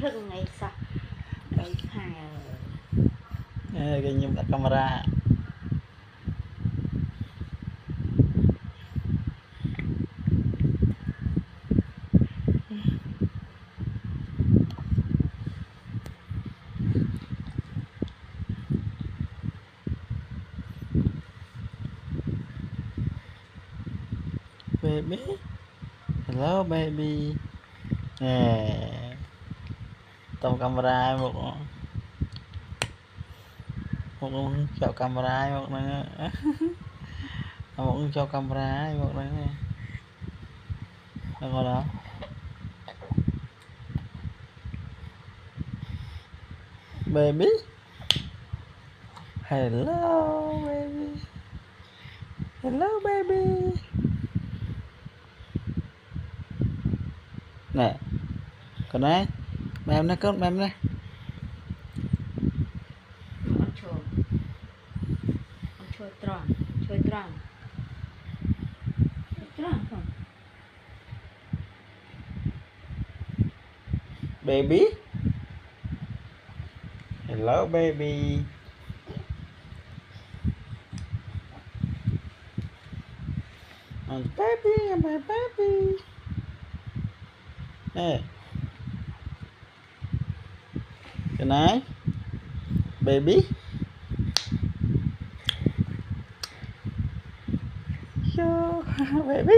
hưng ngày sao cái hàng cái nhầm đặt camera baby hello baby nè tông camera một chào camera một nữa một cho camera một nữa nè đâu đó baby hello baby hello baby nè còn đấy mềm nè con mềm nè con chua tròn không baby hello baby my baby my baby hey good night baby yo baby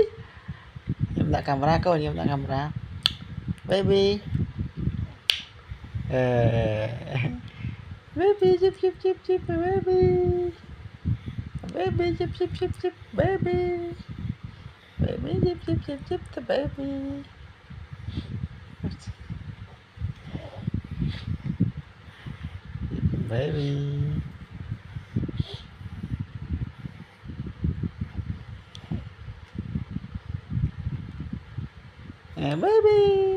nhầm lại camera câu nhầm lại camera baby baby chip chip chip chip baby baby chip chip chip chip baby baby chip chip chip chip the baby baby baby